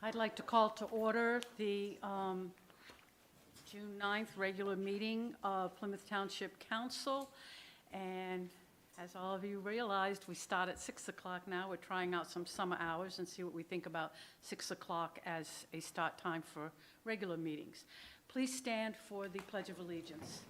I'd like to call to order the June 9th regular meeting of Plymouth Township Council. And as all of you realized, we start at 6 o'clock now. We're trying out some summer hours and see what we think about 6 o'clock as a start time for regular meetings. Please stand for the Pledge of Allegiance.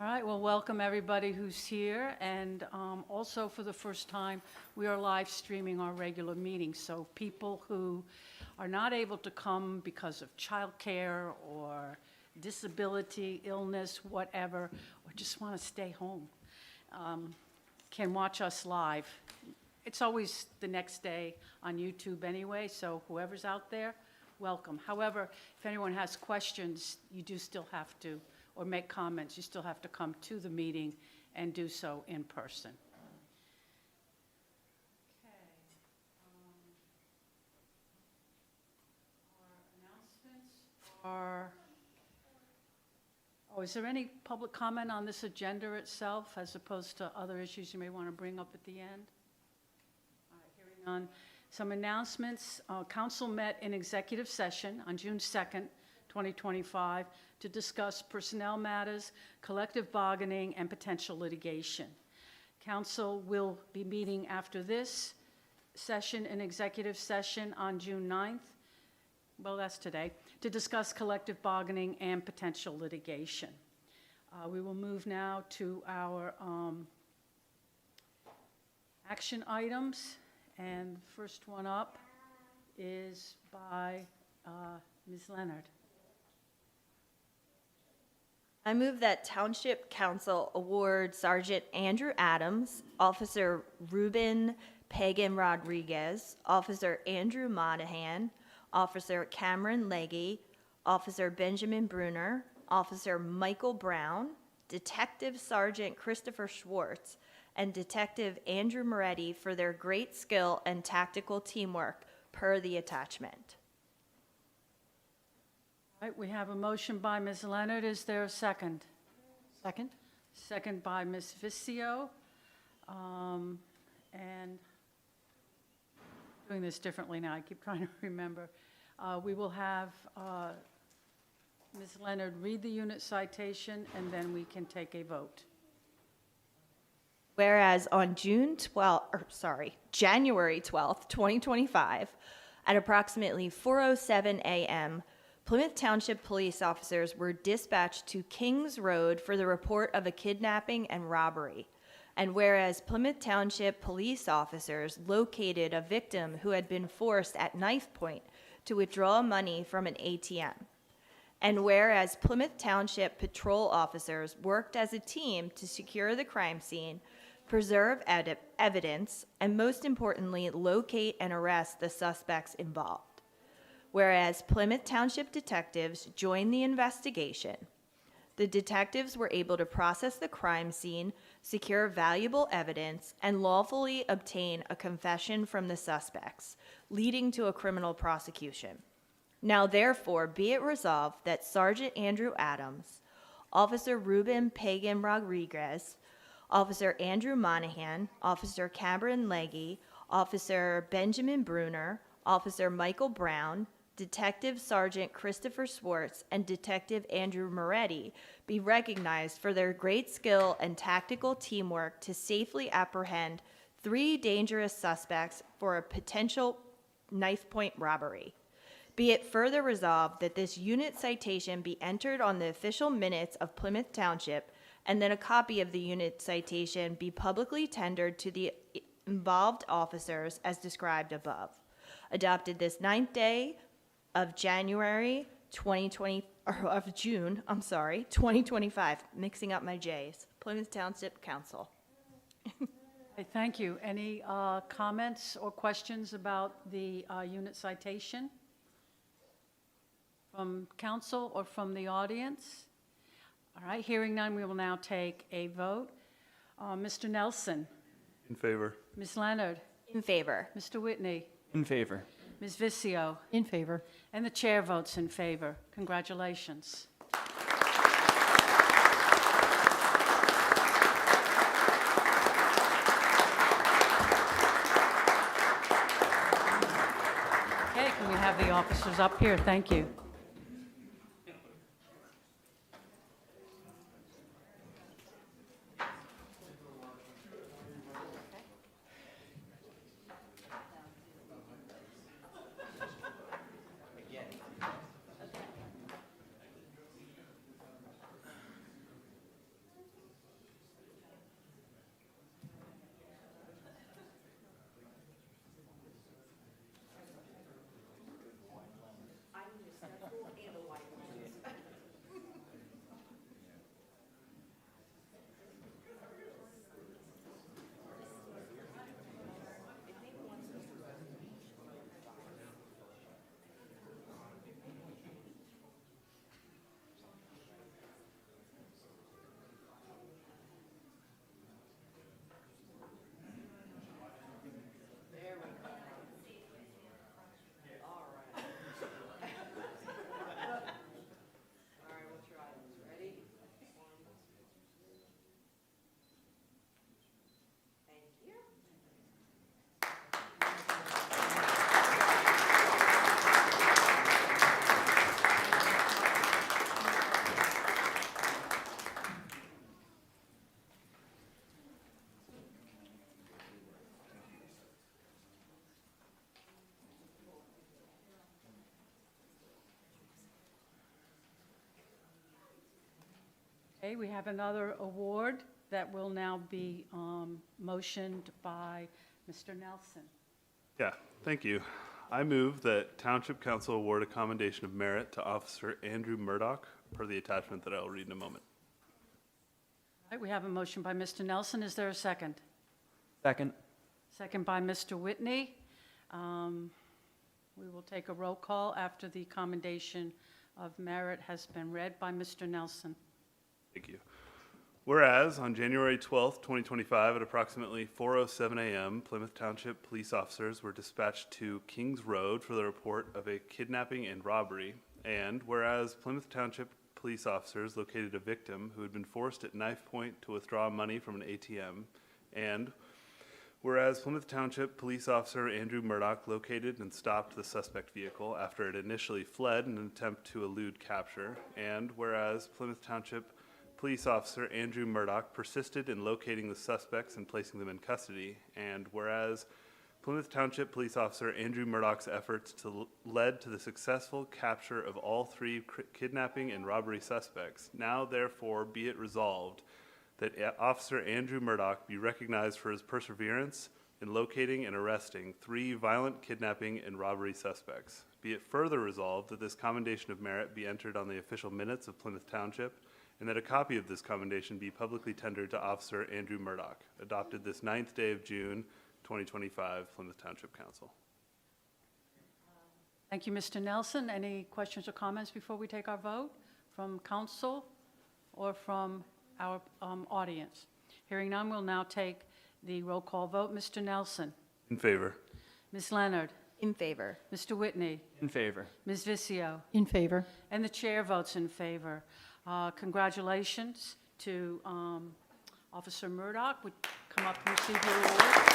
All right, well, welcome everybody who's here, and also for the first time, we are live streaming our regular meetings, so people who are not able to come because of childcare or disability, illness, whatever, or just want to stay home, can watch us live. It's always the next day on YouTube anyway, so whoever's out there, welcome. However, if anyone has questions, you do still have to, or make comments, you still have to come to the meeting and do so in person. Okay. Our announcements are, is there any public comment on this agenda itself as opposed to other issues you may want to bring up at the end? All right, hearing none. Some announcements. Council met in executive session on June 2nd, 2025, to discuss personnel matters, collective bargaining, and potential litigation. Council will be meeting after this session, an executive session on June 9th, well, that's today, to discuss collective bargaining and potential litigation. We will move now to our action items, and the first one up is by Ms. Leonard. I move that Township Council award Sergeant Andrew Adams, Officer Ruben Pagan Rodriguez, Officer Andrew Monahan, Officer Cameron Legge, Officer Benjamin Bruner, Officer Michael Brown, Detective Sergeant Christopher Schwartz, and Detective Andrew Moretti for their great skill and tactical teamwork per the attachment. All right, we have a motion by Ms. Leonard. Is there a second? Second? Second by Ms. Vicio. And doing this differently now, I keep trying to remember. We will have Ms. Leonard read the unit citation, and then we can take a vote. Whereas on January 12th, 2025, at approximately 4:07 a.m., Plymouth Township police officers were dispatched to Kings Road for the report of a kidnapping and robbery. And whereas Plymouth Township police officers located a victim who had been forced at knife point to withdraw money from an ATM. And whereas Plymouth Township patrol officers worked as a team to secure the crime scene, preserve evidence, and most importantly, locate and arrest the suspects involved. Whereas Plymouth Township detectives joined the investigation, the detectives were able to process the crime scene, secure valuable evidence, and lawfully obtain a confession from the suspects, leading to a criminal prosecution. Now, therefore, be it resolved that Sergeant Andrew Adams, Officer Ruben Pagan Rodriguez, Officer Andrew Monahan, Officer Cameron Legge, Officer Benjamin Bruner, Officer Michael Brown, Detective Sergeant Christopher Schwartz, and Detective Andrew Moretti be recognized for their great skill and tactical teamwork to safely apprehend 3 dangerous suspects for a potential knife point robbery. Be it further resolved that this unit citation be entered on the official minutes of Plymouth Township, and that a copy of the unit citation be publicly tendered to the involved officers as described above. Adopted this 9th day of June 2025, mixing up my J's, Plymouth Township Council. Okay, thank you. Any comments or questions about the unit citation from council or from the audience? All right, hearing none, we will now take a vote. Mr. Nelson? In favor. Ms. Leonard, In favor. Mr. Whitney, In favor. Ms. Vizio, In favor. and the chair votes in favor. Congratulations. Okay, can we have the officers up here? Thank you. Okay, we have another award that will now be motioned by Mr. Nelson. Yeah, thank you. I move that Township Council award a commendation of merit to Officer Andrew Murdoch per the attachment that I will read in a moment. All right, we have a motion by Mr. Nelson. Is there a second? Second. Second by Mr. Whitney. We will take a roll call after the commendation of merit has been read by Mr. Nelson. Thank you. Whereas on January 12th, 2025, at approximately 4:07 a.m., Plymouth Township police officers were dispatched to Kings Road for the report of a kidnapping and robbery. And whereas Plymouth Township police officers located a victim who had been forced at knife point to withdraw money from an ATM. And whereas Plymouth Township police officer Andrew Murdoch located and stopped the suspect vehicle after it initially fled in an attempt to elude capture. And whereas Plymouth Township police officer Andrew Murdoch persisted in locating the suspects and placing them in custody. And whereas Plymouth Township police officer Andrew Murdoch's efforts led to the successful capture of all three kidnapping and robbery suspects, now therefore be it resolved that Officer Andrew Murdoch be recognized for his perseverance in locating and arresting three violent kidnapping and robbery suspects. Be it further resolved that this commendation of merit be entered on the official minutes of Plymouth Township, and that a copy of this commendation be publicly tendered to Officer Andrew Murdoch, adopted this 9th day of June, 2025, Plymouth Township Council. Thank you, Mr. Nelson. Any questions or comments before we take our vote from council or from our audience? Hearing none, we'll now take the roll call vote. Mr. Nelson? In favor. Ms. Leonard? In favor. Mr. Whitney? In favor. Ms. Vizio? In favor. And the chair votes in favor. Congratulations to Officer Murdoch. Would come up and receive your award.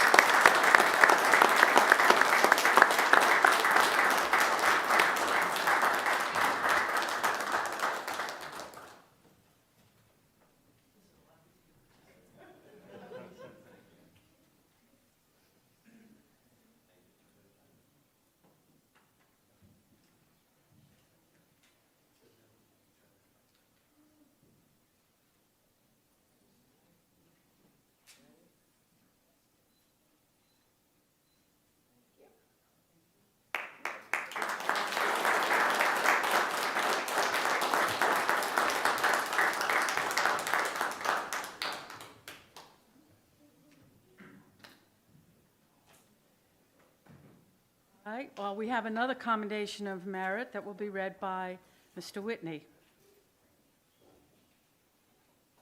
All right, well, we have another commendation of merit that will be read by Mr. Whitney.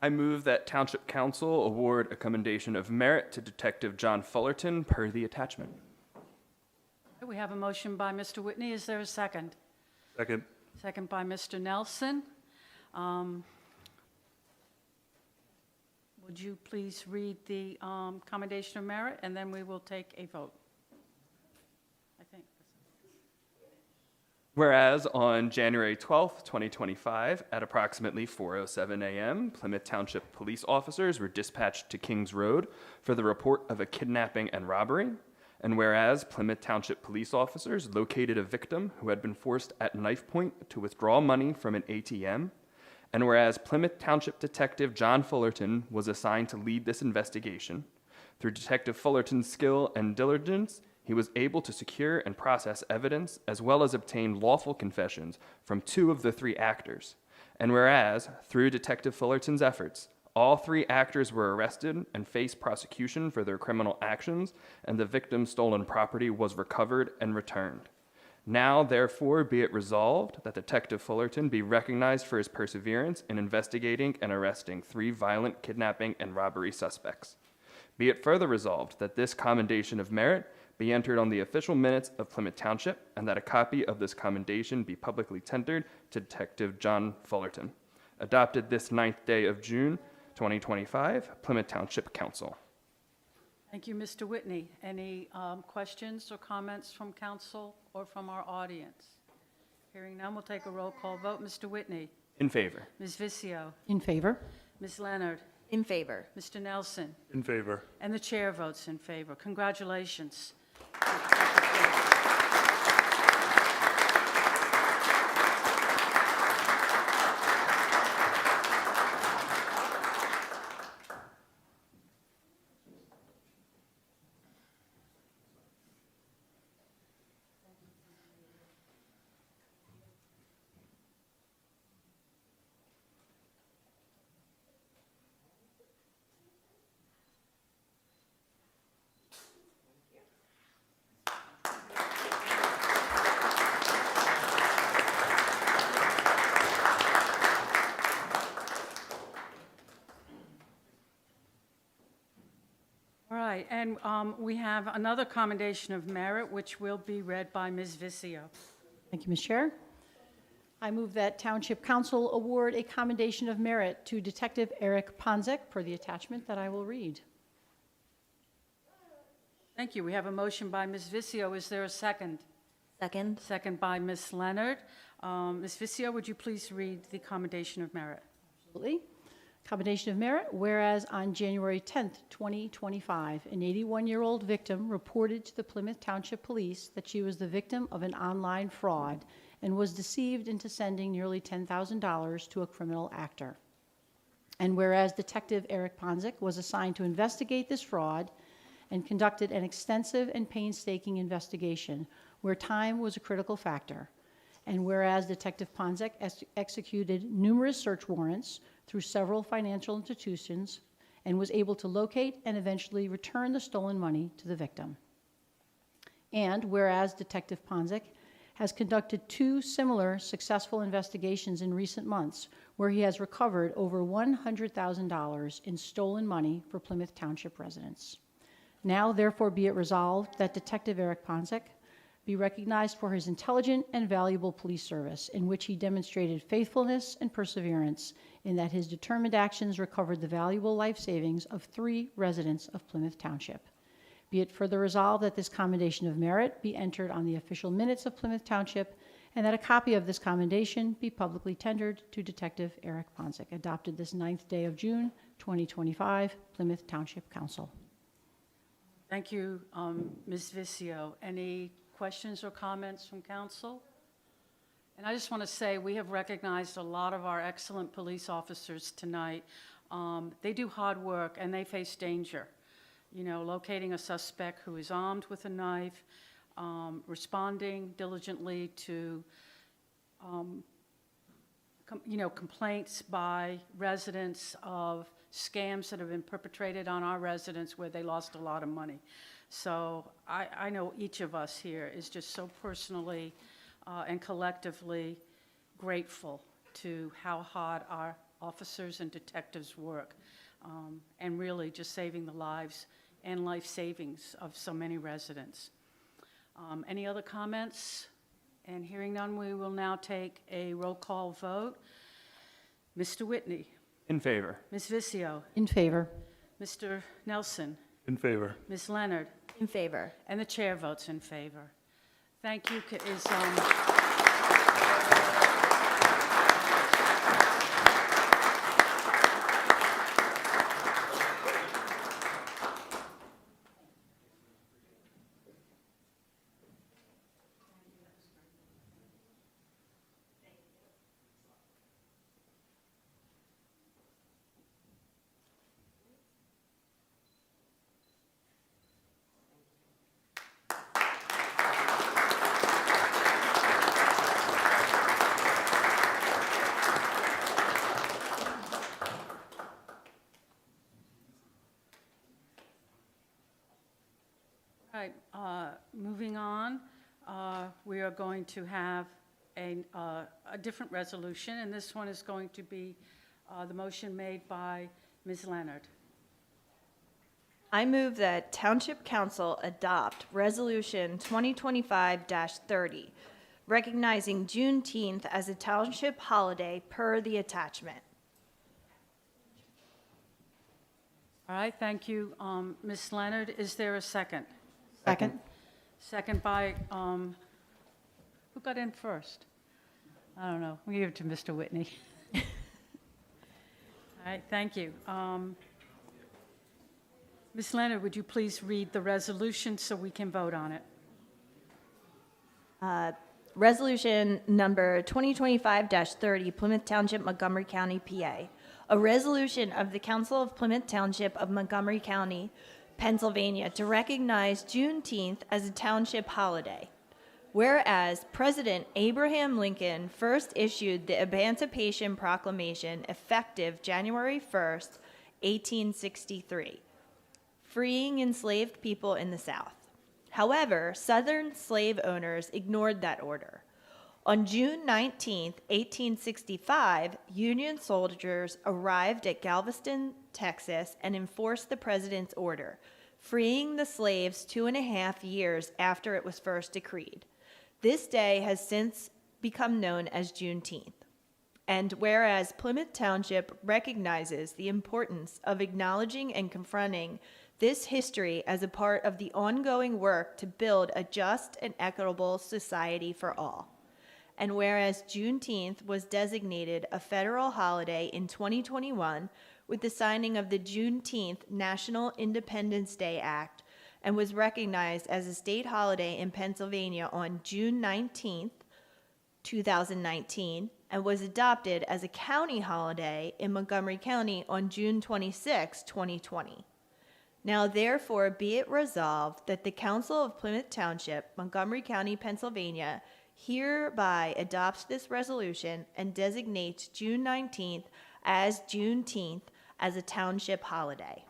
I move that Township Council award a commendation of merit to Detective John Fullerton per the attachment. We have a motion by Mr. Whitney. Is there a second? Second. Second by Mr. Nelson. Would you please read the commendation of merit, and then we will take a vote? I think. Whereas on January 12th, 2025, at approximately 4:07 a.m., Plymouth Township police officers were dispatched to Kings Road for the report of a kidnapping and robbery. And whereas Plymouth Township police officers located a victim who had been forced at knife point to withdraw money from an ATM. And whereas Plymouth Township Detective John Fullerton was assigned to lead this investigation, through Detective Fullerton's skill and diligence, he was able to secure and process evidence as well as obtain lawful confessions from 2 of the 3 actors. And whereas, through Detective Fullerton's efforts, all 3 actors were arrested and faced prosecution for their criminal actions, and the victim's stolen property was recovered and returned. Now, therefore, be it resolved that Detective Fullerton be recognized for his perseverance in investigating and arresting 3 violent kidnapping and robbery suspects. Be it further resolved that this commendation of merit be entered on the official minutes of Plymouth Township, and that a copy of this commendation be publicly tendered to Detective John Fullerton. Adopted this 9th day of June, 2025, Plymouth Township Council. Thank you, Mr. Whitney. Any questions or comments from council or from our audience? Hearing none, we'll take a roll call vote. Mr. Whitney? In favor. Ms. Vicio? In favor. Ms. Leonard? In favor. Mr. Nelson? In favor. And the chair votes in favor. Congratulations. All right, and we have another commendation of merit, which will be read by Ms. Vicio. Thank you, Ms. Chair. I move that Township Council award a commendation of merit to Detective Eric Ponzek per the attachment that I will read. Thank you. We have a motion by Ms. Vicio. Is there a second? Second. Second by Ms. Leonard. Ms. Vicio, would you please read the commendation of merit? Absolutely. Commendation of merit, whereas on January 10th, 2025, an 81-year-old victim reported to the Plymouth Township Police that she was the victim of an online fraud and was deceived into sending nearly $10,000 to a criminal actor. And whereas Detective Eric Ponzek was assigned to investigate this fraud and conducted an extensive and painstaking investigation where time was a critical factor. And whereas Detective Ponzek executed numerous search warrants through several financial institutions and was able to locate and eventually return the stolen money to the victim. And whereas Detective Ponzek has conducted 2 similar successful investigations in recent months where he has recovered over $100,000 in stolen money for Plymouth Township residents. Now, therefore, be it resolved that Detective Eric Ponzek be recognized for his intelligent and valuable police service, in which he demonstrated faithfulness and perseverance, in that his determined actions recovered the valuable life savings of 3 residents of Plymouth Township. Be it further resolved that this commendation of merit be entered on the official minutes of Plymouth Township, and that a copy of this commendation be publicly tendered to Detective Eric Ponzek. Adopted this 9th day of June, 2025, Plymouth Township Council. Thank you, Ms. Vicio. Any questions or comments from council? And I just want to say we have recognized a lot of our excellent police officers tonight. They do hard work and they face danger. You know, locating a suspect who is armed with a knife, responding diligently to, complaints by residents of scams that have been perpetrated on our residents where they lost a lot of money. So I know each of us here is just so personally and collectively grateful to how hard our officers and detectives' work, and really just saving the lives and life savings of so many residents. Any other comments? And hearing none, we will now take a roll call vote. Mr. Whitney, In favor. Ms. Vizio, In favor. Mr. Nelson, In favor. Ms. Leonard, In favor. and the chair votes in favor. Thank you. All right, moving on, we are going to have a different resolution, and this one is going to be the motion made by Ms. Leonard. I move that Township Council adopt Resolution 2025-30, recognizing Juneteenth as a township holiday per the attachment. All right, thank you, Ms. Leonard. Is there a second? Second. Second by, who got in first? I don't know. We'll give it to Mr. Whitney. All right, thank you. Ms. Leonard, would you please read the resolution so we can vote on it? Resolution number 2025-30, Plymouth Township, Montgomery County, PA. A resolution of the Council of Plymouth Township of Montgomery County, Pennsylvania, to recognize Juneteenth as a township holiday. Whereas President Abraham Lincoln first issued the Emancipation Proclamation effective January 1st, 1863, freeing enslaved people in the South. However, Southern slave owners ignored that order. On June 19, 1865, Union soldiers arrived at Galveston, Texas, and enforced the president's order, freeing the slaves 2.5 years after it was first decreed. This day has since become known as Juneteenth. And whereas Plymouth Township recognizes the importance of acknowledging and confronting this history as a part of the ongoing work to build a just and equitable society for all. And whereas Juneteenth was designated a federal holiday in 2021 with the signing of the Juneteenth National Independence Day Act and was recognized as a state holiday in Pennsylvania on June 19th, 2019, and was adopted as a county holiday in Montgomery County on June 26, 2020. Now therefore be it resolved that the Council of Plymouth Township, Montgomery County, Pennsylvania, hereby adopts this resolution and designates June 19th as Juneteenth as a township holiday.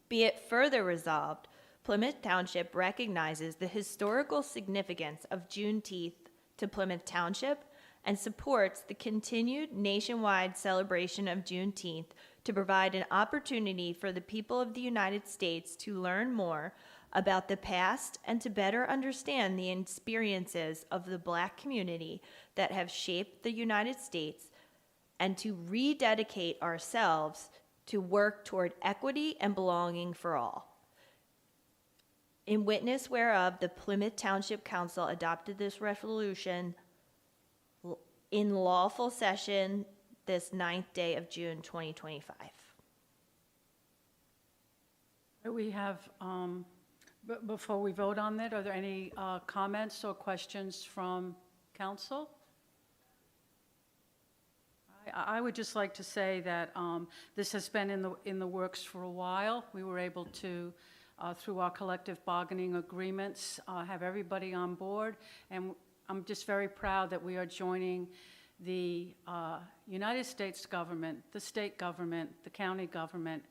Be it further resolved, Plymouth Township recognizes the historical significance of Juneteenth to Plymouth Township and supports the continued nationwide celebration of Juneteenth to provide an opportunity for the people of the United States to learn more about the past and to better understand the experiences of the Black community that have shaped the United States and to rededicate ourselves to work toward equity and belonging for all. In witness whereof, the Plymouth Township Council adopted this resolution in lawful session this 9th day of June 2025. We have, before we vote on that, are there any comments or questions from council? I would just like to say that this has been in the works for a while. We were able to, through our collective bargaining agreements, have everybody on board, and I'm just very proud that we are joining the United States government, the state government, the county government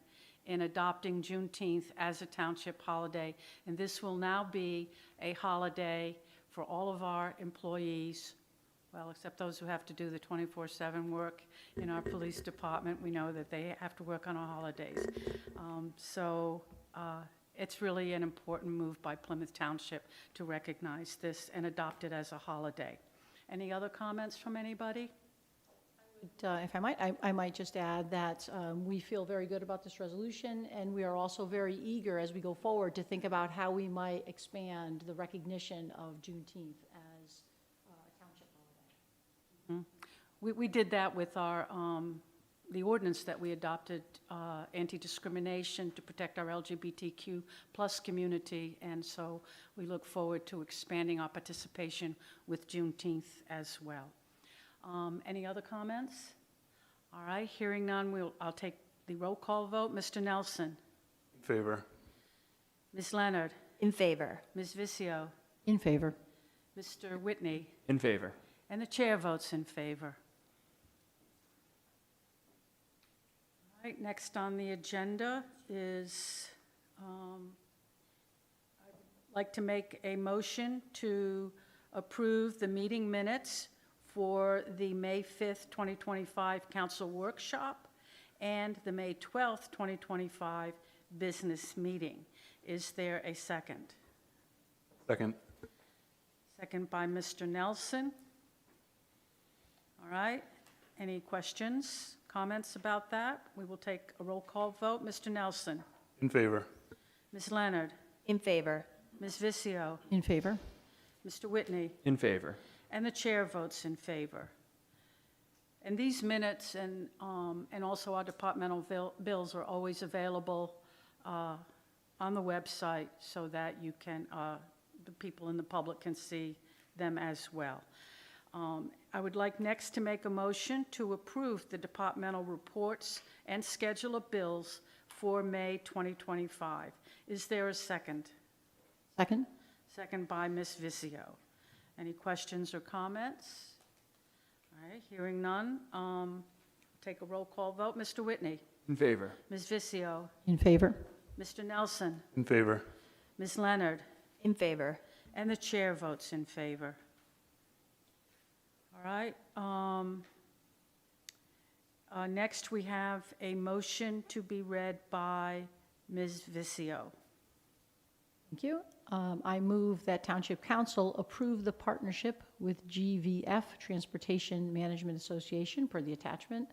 in adopting Juneteenth as a township holiday. And this will now be a holiday for all of our employees well, except those who have to do the 24/7 work in our police department, we know that they have to work on our holidays. So it's really an important move by Plymouth Township to recognize this and adopt it as a holiday. Any other comments from anybody? If I might just add that we feel very good about this resolution, and we are also very eager as we go forward to think about how we might expand the recognition of Juneteenth as a township holiday. We did that with our, the ordinance that we adopted, anti-discrimination to protect our LGBTQ plus community, and so we look forward to expanding our participation with Juneteenth as well. Any other comments? All right, hearing none, I'll take the roll call vote. Mr. Nelson? In favor. Ms. Leonard? In favor. Ms. Vizio? In favor. Mr. Whitney? In favor. And the chair votes in favor. All right, next on the agenda is, I'd like to make a motion to approve the meeting minutes for the May 5th, 2025 council workshop and the May 12th, 2025 business meeting. Is there a second? Second. Second by Mr. Nelson. All right, any questions, comments about that? We will take a roll call vote. Mr. Nelson? In favor. Ms. Leonard? In favor. Ms. Vizio? In favor. Mr. Whitney? In favor. And the chair votes in favor. And these minutes and also our departmental bills are always available on the website so that you can, the people in the public can see them as well. I would like next to make a motion to approve the departmental reports and schedule of bills for May 2025. Is there a second? Second? Second by Ms. Vizio. Any questions or comments? All right, hearing none, take a roll call vote. Mr. Whitney? In favor. Ms. Vizio? In favor. Mr. Nelson? In favor. Ms. Leonard? In favor. And the chair votes in favor. All right. Next, we have a motion to be read by Ms. Vizio. Thank you. I move that Township Council approve the partnership with GVF Transportation Management Association per the attachment.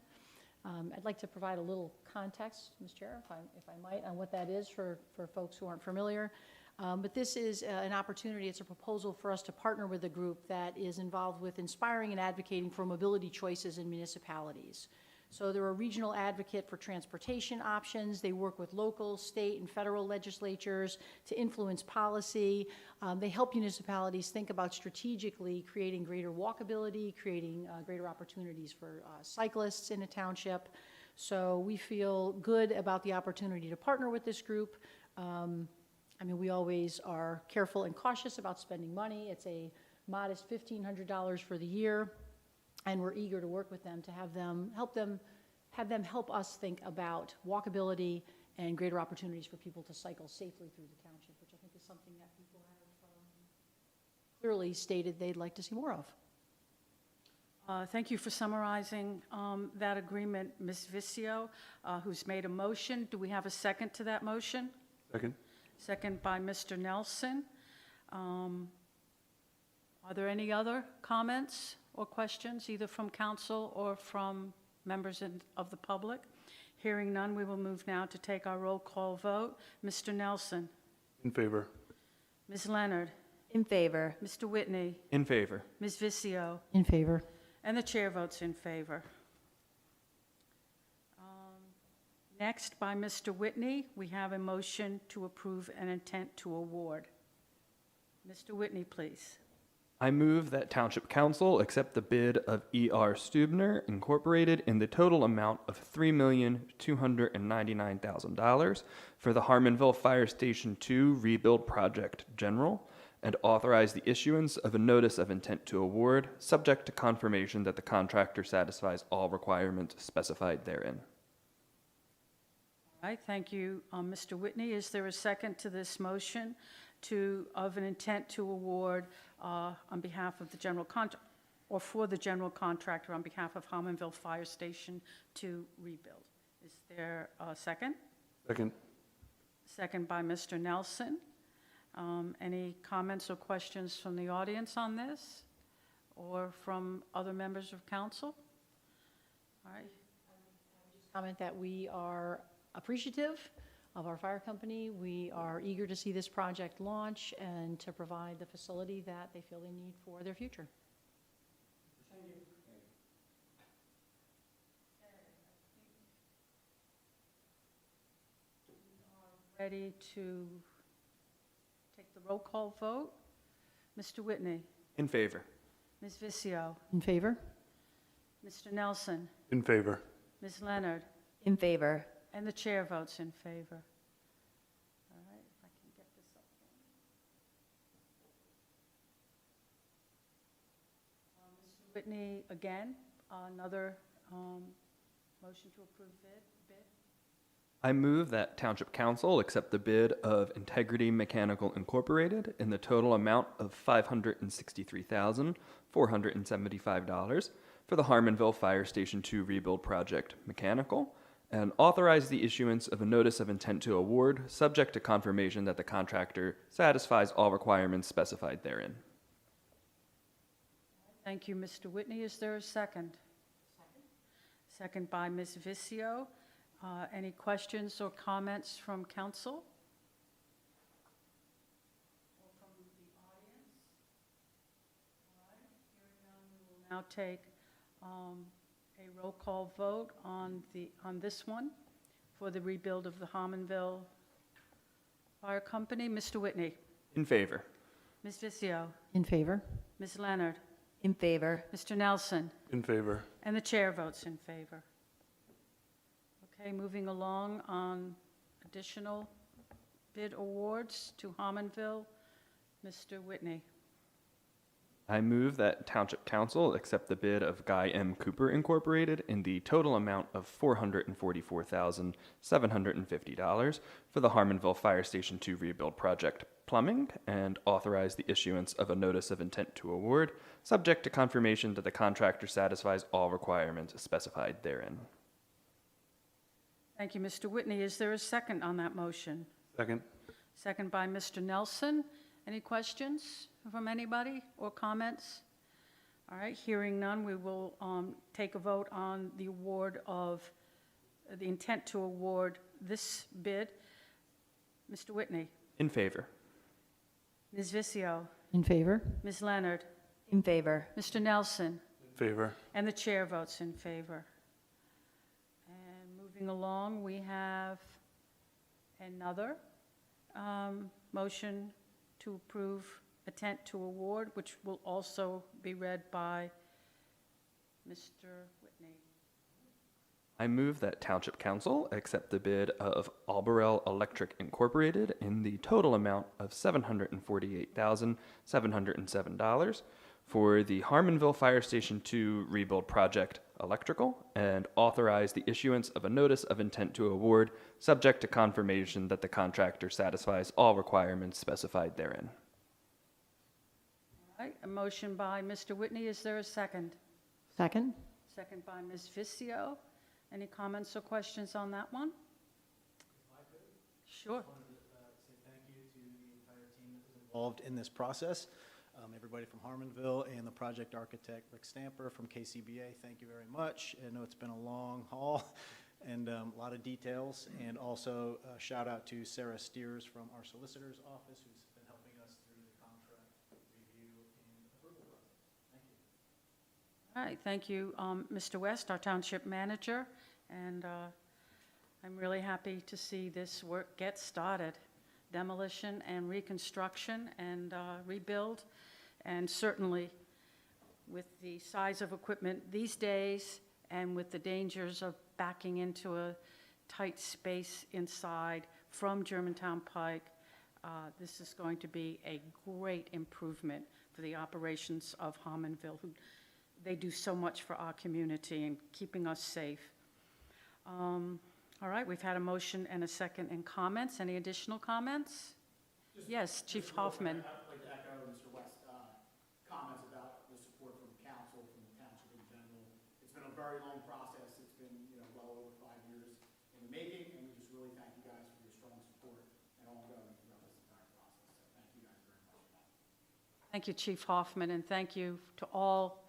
I'd like to provide a little context, Ms. Chair, if I might, on what that is for folks who aren't familiar. But this is an opportunity, it's a proposal for us to partner with a group that is involved with inspiring and advocating for mobility choices in municipalities. So they're a regional advocate for transportation options. They work with local, state, and federal legislatures to influence policy. They help municipalities think about strategically creating greater walkability, creating greater opportunities for cyclists in a township. So we feel good about the opportunity to partner with this group. I mean, we always are careful and cautious about spending money. It's a modest $1,500 for the year. And we're eager to work with them to have them help us think about walkability and greater opportunities for people to cycle safely through the township, which I think is something that people have clearly stated they'd like to see more of. Thank you for summarizing that agreement, Ms. Vizio, who's made a motion. Do we have a second to that motion? Second. Second by Mr. Nelson. Are there any other comments or questions, either from council or from members of the public? Hearing none, we will move now to take our roll call vote. Mr. Nelson? In favor. Ms. Leonard? In favor. Mr. Whitney? In favor. Ms. Vizio? In favor. And the chair votes in favor. Next, by Mr. Whitney, we have a motion to approve an intent to award. Mr. Whitney, please. I move that Township Council accept the bid of E.R. Stubner Incorporated in the total amount of $3,299,000 for the Harmonville Fire Station 2 Rebuild Project General, and authorize the issuance of a notice of intent to award, subject to confirmation that the contractor satisfies all requirements specified therein. All right, thank you, Mr. Whitney. Is there a second to this motion of an intent to award on behalf of the general contractor? or for the general contractor on behalf of Harmonville Fire Station to rebuild. Is there a second? Second. Second by Mr. Nelson. Any comments or questions from the audience on this, or from other members of council? All right, Comment that we are appreciative of our fire company. We are eager to see this project launch and to provide the facility that they feel they need for their future. ready to take the roll call vote. Mr. Whitney, In favor. Ms. Vizio, In favor? Mr. Nelson, In favor. Ms. Leonard, In favor. and the chair votes in favor. All right, if I can get this up. Mr. Whitney, again, another motion to approve bid. I move that Township Council accept the bid of Integrity Mechanical Incorporated in the total amount of $563,475 for the Harmonville Fire Station 2 rebuild project mechanical, and authorize the issuance of a notice of intent to award, subject to confirmation that the contractor satisfies all requirements specified therein. Thank you, Mr. Whitney. Is there a second? Second by Ms. Vizio. Any questions or comments from council? Or from the audience? All right, hearing none, we will now take a roll call vote on this one for the rebuild of the Harmonville Fire Company. Mr. Whitney, In favor. Ms. Vizio, In favor? Ms. Leonard, In favor. Mr. Nelson, In favor. and the chair votes in favor. Okay, moving along on additional bid awards to Harmonville. Mr. Whitney. I move that Township Council accept the bid of Guy M. Cooper Incorporated in the total amount of $444,750 for the Harmonville Fire Station 2 rebuild project plumbing, and authorize the issuance of a notice of intent to award, subject to confirmation that the contractor satisfies all requirements specified therein. Thank you, Mr. Whitney. Is there a second on that motion? Second. Second by Mr. Nelson. Any questions from anybody or comments? All right, hearing none, we will take a vote on the award of, the intent to award this bid. Mr. Whitney, In favor. Ms. Vizio, In favor? Ms. Leonard, In favor. Mr. Nelson, In favor. and the chair votes in favor. And moving along, we have another motion to approve intent to award, which will also be read by Mr. Whitney. I move that Township Council accept the bid of Alberell Electric Incorporated in the total amount of $748,707 for the Harmonville Fire Station 2 rebuild project electrical, and authorize the issuance of a notice of intent to award, subject to confirmation that the contractor satisfies all requirements specified therein. All right, a motion by Mr. Whitney. Is there a second? Second? Second by Ms. Vizio. Any comments or questions on that one? Sure. Say thank you to the entire team that was involved in this process. Everybody from Harmonville and the project architect, Rick Stamper from KCBA, thank you very much. I know it's been a long haul and a lot of details. And also shout out to Sarah Steers from our solicitor's office, who's been helping us through the contract review and approval process. Thank you. All right, thank you, Mr. West, our township manager, and I'm really happy to see this work get started. Demolition and reconstruction and rebuild, and certainly with the size of equipment these days and with the dangers of backing into a tight space inside from Germantown Pike, this is going to be a great improvement for the operations of Harmonville, who they do so much for our community and keeping us safe. All right, we've had a motion and a second in comments. Any additional comments? Yes, Chief Hoffman. I'd like to echo Mr. West's comments about the support from council very long process. It's been, well over 5 years in the making, and we just really thank you guys for your strong support and ongoing throughout this entire process. So thank you guys very much. Thank you, Chief Hoffman, and thank you to all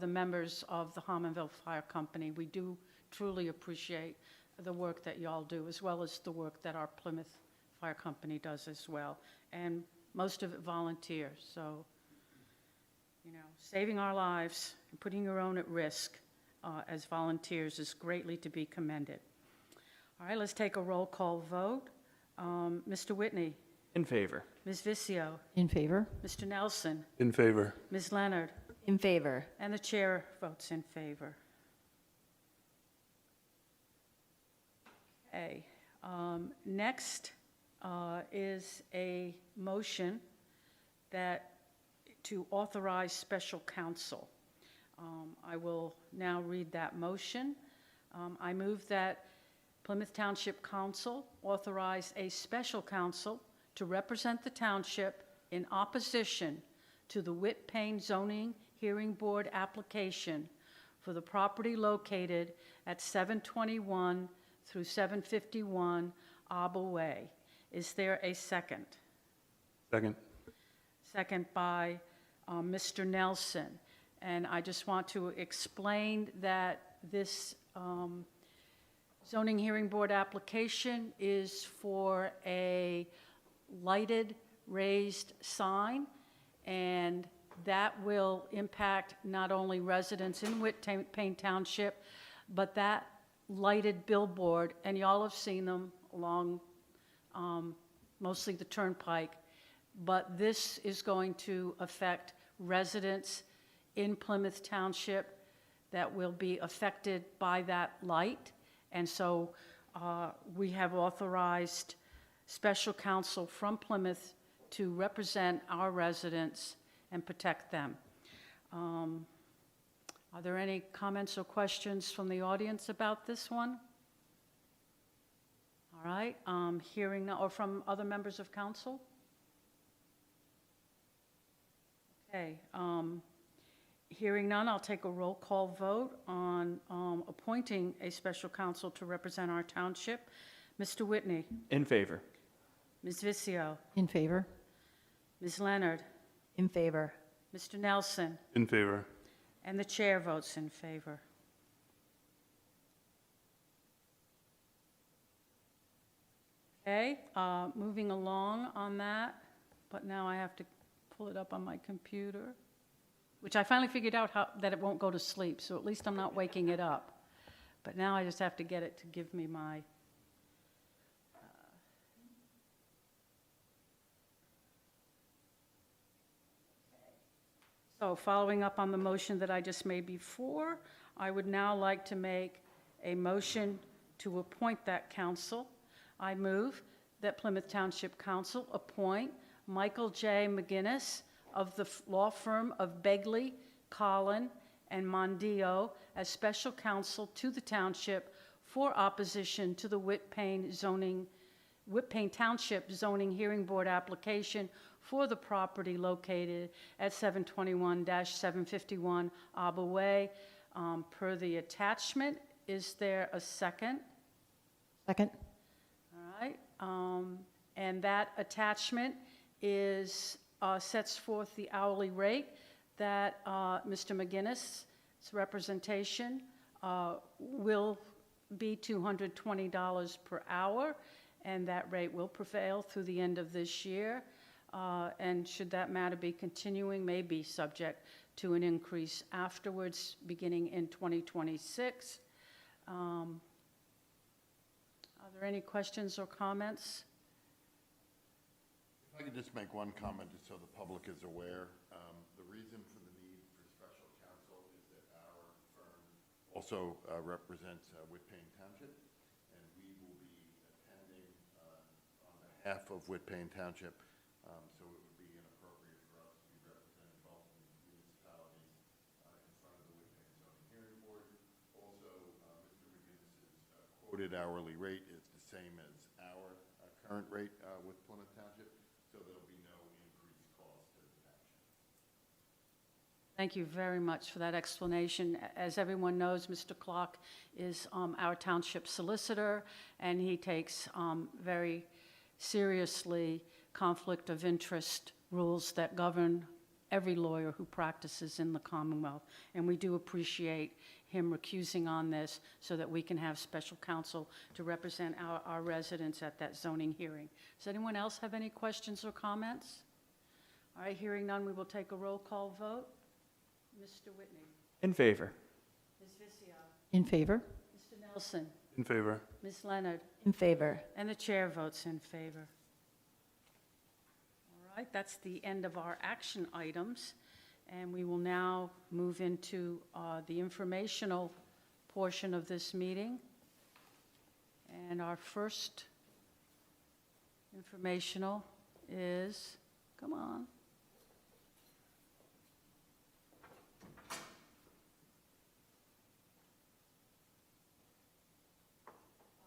the members of the Harmonville Fire Company. We do truly appreciate the work that y'all do, as well as the work that our Plymouth Fire Company does as well, and most of it volunteer. So, saving our lives and putting your own at risk as volunteers is greatly to be commended. All right, let's take a roll call vote. Mr. Whitney, In favor. Ms. Vizio, In favor? Mr. Nelson, In favor. Ms. Leonard, In favor. and the chair votes in favor. Okay, next is a motion to authorize special counsel. I will now read that motion. I move that Plymouth Township Council authorize a special counsel to represent the township in opposition to the Whit-Pain Zoning Hearing Board application for the property located at 721 through 751 Abba Way. Is there a second? Second. Second by Mr. Nelson. And I just want to explain that this zoning hearing board application is for a lighted raised sign, and that will impact not only residents in Whit-Pain Township, but that lighted billboard, and y'all have seen them along mostly the turnpike, but this is going to affect residents in Plymouth Township that will be affected by that light. And so we have authorized special counsel from Plymouth to represent our residents and protect them. Are there any comments or questions from the audience about this one? All right, hearing, or from other members of council? Okay, hearing none, I'll take a roll call vote on appointing a special counsel to represent our township. Mr. Whitney, In favor. Ms. Vizio, In favor? Ms. Leonard, In favor. Mr. Nelson, In favor. and the chair votes in favor. Okay, moving along on that, but now I have to pull it up on my computer, which I finally figured out that it won't go to sleep, so at least I'm not waking it up. But now I just have to get it to give me my... So following up on the motion that I just made before, I would now like to make a motion to appoint that council. I move that Plymouth Township Council appoint Michael J. McGinnis of the law firm of Begley, Collin, and Mondio as special counsel to the township for opposition to the Whit-Pain Township Zoning Hearing Board application for the property located at 721-751 Abba Way. Per the attachment, is there a second? Second? All right, and that attachment is, sets forth the hourly rate that Mr. McGinnis' representation will be $220 per hour, and that rate will prevail through the end of this year. And should that matter be continuing, may be subject to an increase afterwards, beginning in 2026. Are there any questions or comments? If I could just make one comment, just so the public is aware. The reason for the need for special counsel is that our firm also represents Whit-Pain Township, and we will be attending on behalf of Whit-Pain Township. So it would be inappropriate for us to be representing both municipalities in front of the Whit-Pain Zoning Hearing Board. Also, Mr. McGinnis's quoted hourly rate is the same as our current rate with Plymouth Township, so there'll be no increased cost to the township. Thank you very much for that explanation. As everyone knows, Mr. Clark is our township solicitor, and he takes very seriously conflict of interest rules that govern every lawyer who practices in the Commonwealth. And we do appreciate him recusing on this so that we can have special counsel to represent our residents at that zoning hearing. Does anyone else have any questions or comments? All right, hearing none, we will take a roll call vote. Mr. Whitney. In favor. Ms. Visia. In favor? Mr. Nelson. In favor. Ms. Leonard. In favor. And the chair votes in favor. All right, that's the end of our action items. And we will now move into the informational portion of this meeting. And our first informational is, come on.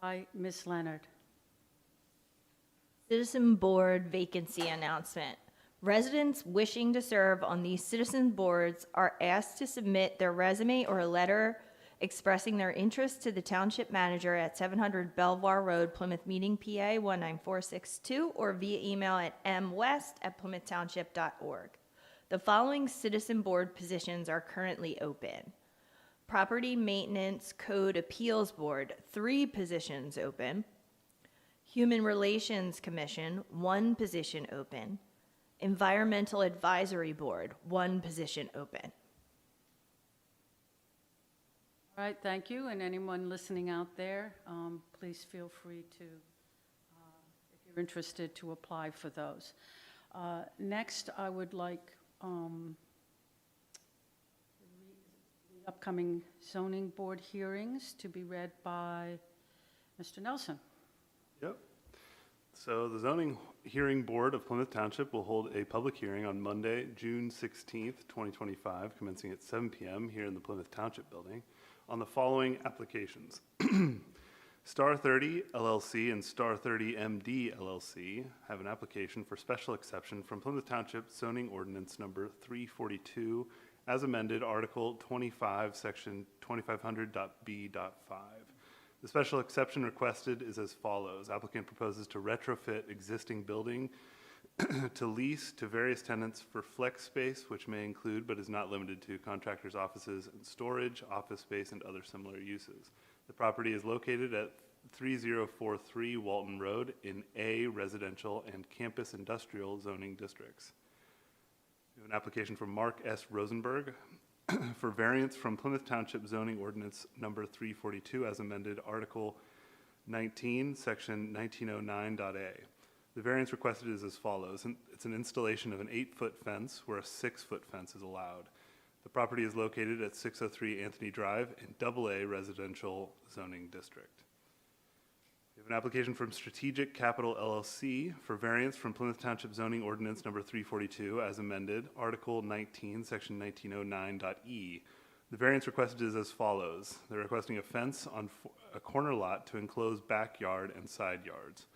By Ms. Leonard. Citizen Board vacancy announcement. Residents wishing to serve on these citizen boards are asked to submit their resume or a letter expressing their interest to the township manager at 700 Belvoir Road, Plymouth Meeting, PA 19462, or via email at mwest@plymouthtownship.org. The following citizen board positions are currently open. Property Maintenance Code Appeals Board, 3 positions open. Human Relations Commission, 1 position open. Environmental Advisory Board, 1 position open. All right, thank you. And anyone listening out there, please feel free to, if you're interested, to apply for those. Next, I would like the upcoming zoning board hearings to be read by Mr. Nelson. Yep. So the Zoning Hearing Board of Plymouth Township will hold a public hearing on Monday, June 16th, 2025, commencing at 7 p.m. here in the Plymouth Township Building on the following applications. Star 30 LLC and Star 30 MD LLC have an application for special exception from Plymouth Township Zoning Ordinance Number 342 as amended Article 25, Section 2500.b.5. The special exception requested is as follows. Applicant proposes to retrofit existing building to lease to various tenants for flex space, which may include but is not limited to contractors' offices and storage, office space, and other similar uses. The property is located at 3043 Walton Road in A residential and campus industrial zoning districts. We have an application from Mark S. Rosenberg for variance from Plymouth Township Zoning Ordinance Number 342 as amended Article 19, Section 1909.a. The variance requested is as follows. It's an installation of an 8-foot fence where a 6-foot fence is allowed. The property is located at 603 Anthony Drive in AA Residential Zoning District. We have an application from Strategic Capital LLC for variance from Plymouth Township Zoning Ordinance Number 342 as amended, Article 19, Section 1909.e. The variance requested is as follows. They're requesting a fence on a corner lot to enclose backyard and side yards.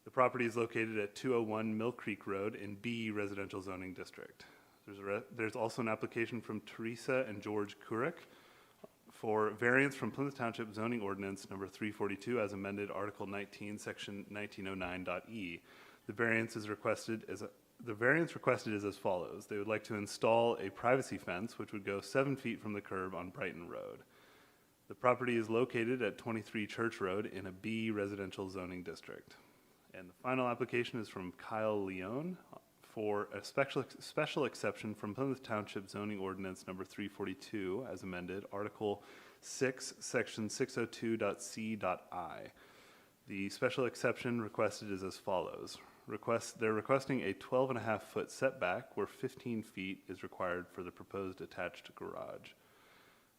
The property is located at 201 Mill Creek Road in B Residential Zoning District. There's also an application from Teresa and George Kurek for variance from Plymouth Township Zoning Ordinance Number 342 as amended Article 19, Section 1909.e. The variance requested is as follows. They would like to install a privacy fence which would go 7 feet from the curb on Brighton Road. The property is located at 23 Church Road in a B Residential Zoning District. And the final application is from Kyle Leone for a special exception from Plymouth Township Zoning Ordinance Number 342 as amended, Article 6, Section 602.c.i. The special exception requested is as follows. They're requesting a 12.5-foot setback where 15 feet is required for the proposed attached garage.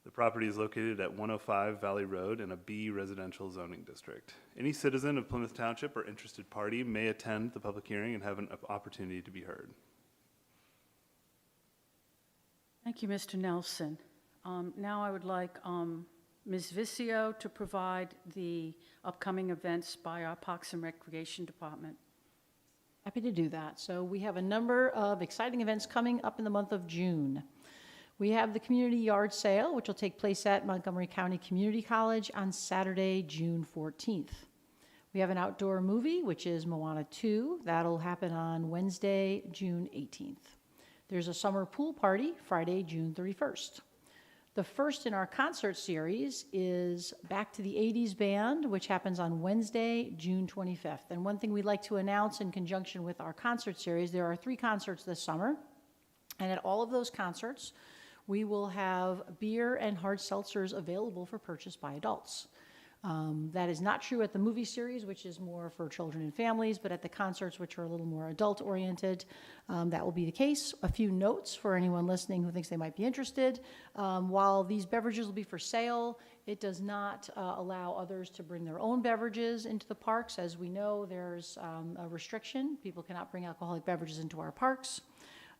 The property is located at 105 Valley Road in a B Residential Zoning District. Any citizen of Plymouth Township or interested party may attend the public hearing and have an opportunity to be heard. Thank you, Mr. Nelson. Now I would like Ms. Visia to provide the upcoming events by our Parks and Recreation Department. Happy to do that. So we have a number of exciting events coming up in the month of June. We have the community yard sale, which will take place at Montgomery County Community College on Saturday, June 14th. We have an outdoor movie, which is Moana 2. That'll happen on Wednesday, June 18th. There's a summer pool party, Friday, June 31st. The first in our concert series is Back to the 80s Band, which happens on Wednesday, June 25th. And one thing we'd like to announce in conjunction with our concert series, there are 3 concerts this summer. And at all of those concerts, we will have beer and hard seltzers available for purchase by adults. That is not true at the movie series, which is more for children and families, but at the concerts, which are a little more adult-oriented, that will be the case. A few notes for anyone listening who thinks they might be interested. While these beverages will be for sale, it does not allow others to bring their own beverages into the parks. As we know, there's a restriction. People cannot bring alcoholic beverages into our parks.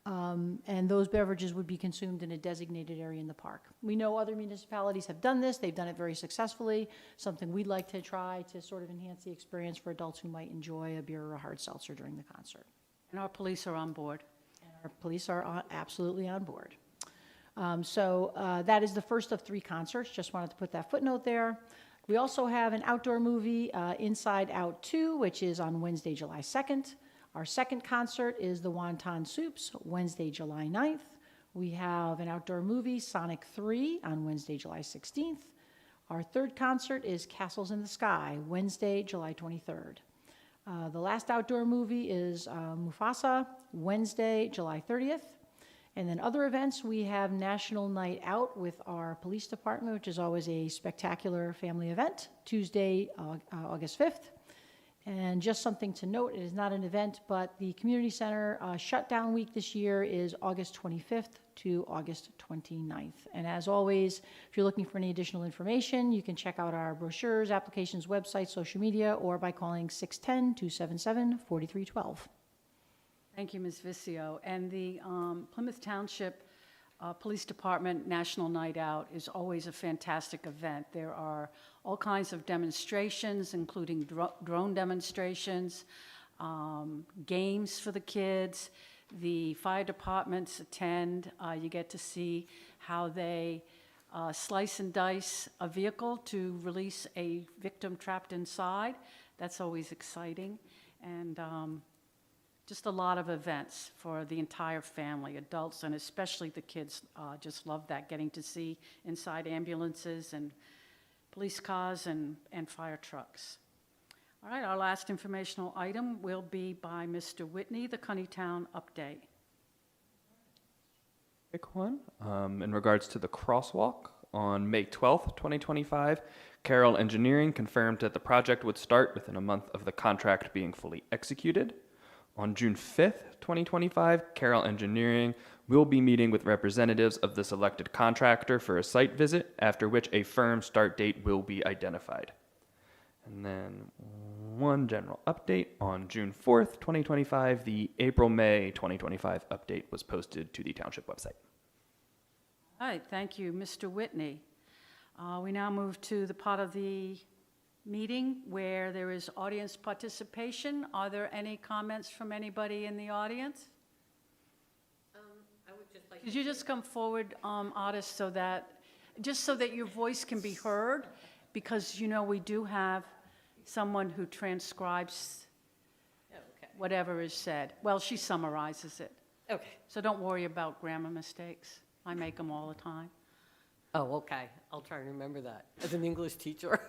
And those beverages would be consumed in a designated area in the park. We know other municipalities have done this. They've done it very successfully, something we'd like to try to sort of enhance the experience for adults who might enjoy a beer or a hard seltzer during the concert. And our police are on board. And our police are absolutely on board. So that is the first of 3 concerts. Just wanted to put that footnote there. We also have an outdoor movie, Inside Out 2, which is on Wednesday, July 2nd. Our second concert is the Wonton Soups, Wednesday, July 9th. We have an outdoor movie, Sonic 3, on Wednesday, July 16th. Our third concert is Castles in the Sky, Wednesday, July 23rd. The last outdoor movie is Mufasa, Wednesday, July 30th. And then other events, we have National Night Out with our police department, which is always a spectacular family event, Tuesday, August 5th. And just something to note, it is not an event, but the community center shutdown week this year is August 25th to August 29th. And as always, if you're looking for any additional information, you can check out our brochures, applications, website, social media, or by calling 610-277-4312. Thank you, Ms. Visio. And the Plymouth Township Police Department National Night Out is always a fantastic event. There are all kinds of demonstrations, including drone demonstrations, games for the kids. The fire departments attend. You get to see how they slice and dice a vehicle to release a victim trapped inside. That's always exciting. And just a lot of events for the entire family, adults, and especially the kids just love that, getting to see inside ambulances and police cars and fire trucks. All right, our last informational item will be by Mr. Whitney, the Cunnytown update. Quick one. In regards to the crosswalk, on May 12th, 2025, Carroll Engineering confirmed that the project would start within a month of the contract being fully executed. On June 5th, 2025, Carroll Engineering will be meeting with representatives of the selected contractor for a site visit, after which a firm start date will be identified. And then one general update. On June 4th, 2025, the April-May 2025 update was posted to the township website. All right, thank you, Mr. Whitney. We now move to the part of the meeting where there is audience participation. Are there any comments from anybody in the audience? I would just like. Could you just come forward, Otis, so that your voice can be heard? Because, you know, we do have someone who transcribes whatever is said. Well, she summarizes it. Okay. So don't worry about grammar mistakes. I make them all the time. Oh, okay. I'll try and remember that as an English teacher.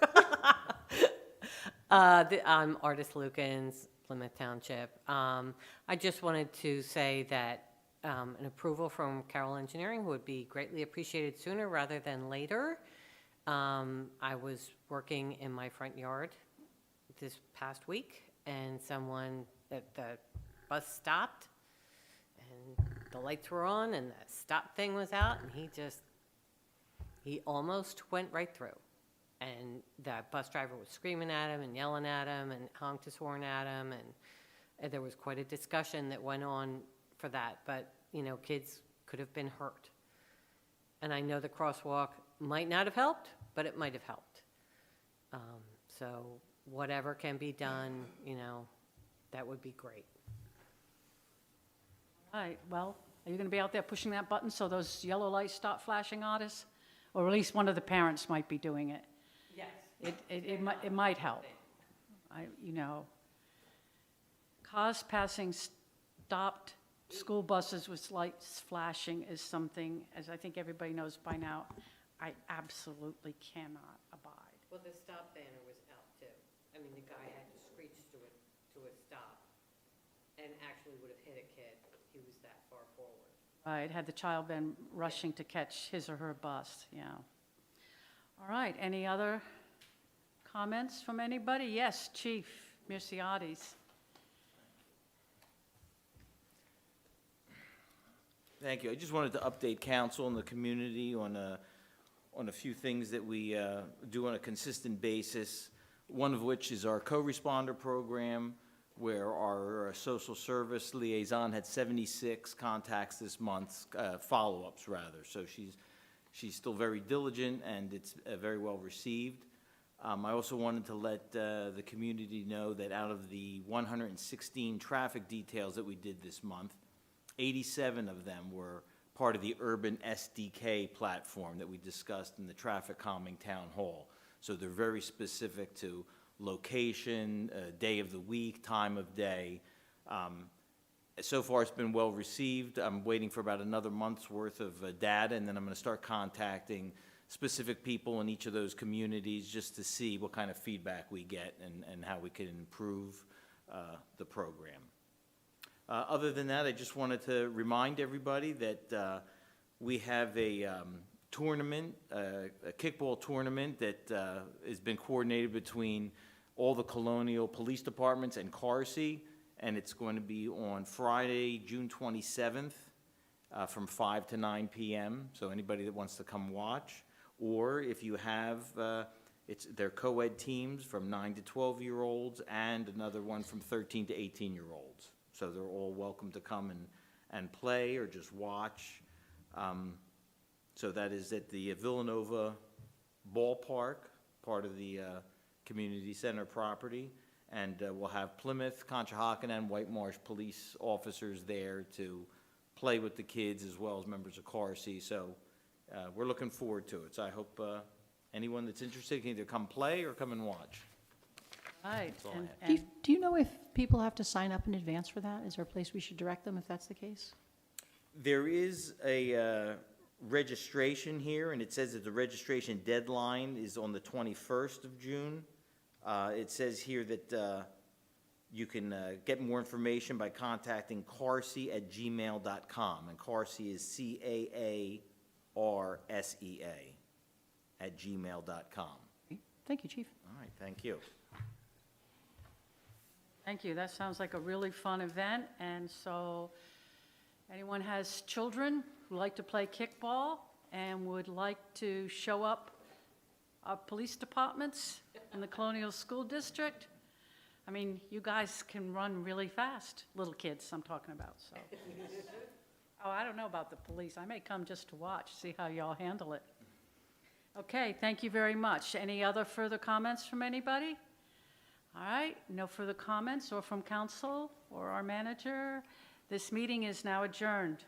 I'm Artis Lukens, Plymouth Township. I just wanted to say that an approval from Carroll Engineering would be greatly appreciated sooner rather than later. I was working in my front yard this past week, and the bus stopped, and the lights were on, and the stop thing was out, and he almost went right through. And the bus driver was screaming at him and yelling at him and honked his horn at him, and there was quite a discussion that went on for that. But, you know, kids could have been hurt. And I know the crosswalk might not have helped, but it might have helped. So whatever can be done, you know, that would be great. All right, well, Are you going to be out there pushing that button so those yellow lights stop flashing on us? Or at least one of the parents might be doing it. Yes. It might help. Cars passing stopped school buses with lights flashing is something, as I think everybody knows by now, I absolutely cannot abide. Well, the stop banner was out too. I mean, the guy had to screech to a stop and actually would have hit a kid. He was that far forward. Right, had the child been rushing to catch his or her bus, yeah. All right, any other comments from anybody? Yes, Chief Mircea. Thank you. I just wanted to update council and the community on a few things that we do on a consistent basis, one of which is our co-responder program, where our social service liaison had 76 contacts this month, follow-ups rather. So she's still very diligent, and it's very well received. I also wanted to let the community know that out of the 116 traffic details that we did this month, 87 of them were part of the Urban SDK platform that we discussed in the traffic calming town hall. So they're very specific to location, day of the week, time of day. So far, it's been well received. I'm waiting for about another month's worth of data, and then I'm going to start contacting specific people in each of those communities just to see what kind of feedback we get and how we can improve the program. Other than that, I just wanted to remind everybody that we have a tournament, a kickball tournament that has been coordinated between all the Colonial Police Departments and Carsey, and it's going to be on Friday, June 27th, from 5 to 9 p.m., so anybody that wants to come watch. Or if you have, they're co-ed teams from 9 to 12-year-olds and another one from 13 to 18-year-olds. So they're all welcome to come and play or just watch. So that is at the Villanova Ballpark, part of the community center property. And we'll have Plymouth, Conshohocken, and White Marsh police officers there to play with the kids as well as members of Carsey. So we're looking forward to it. So I hope anyone that's interested can either come play or come and watch. Right. That's all I and- Do you know if people have to sign up in advance for that? Is there a place we should direct them if that's the case? There is a registration here, and it says that the registration deadline is on the 21st of June. It says here that you can get more information by contacting carsey@gmail.com, and Carsey is CAARSEA @gmail.com. Thank you, Chief. All right, thank you. Thank you. That sounds like a really fun event. And so anyone has children who like to play kickball and would like to show up our police departments in the Colonial School District, I mean, you guys can run really fast. Little kids I'm talking about, so. Oh, I don't know about the police. I may come just to watch, see how y'all handle it. Okay, thank you very much. Any other further comments from anybody? All right, no further comments or from council or our manager. This meeting is now adjourned.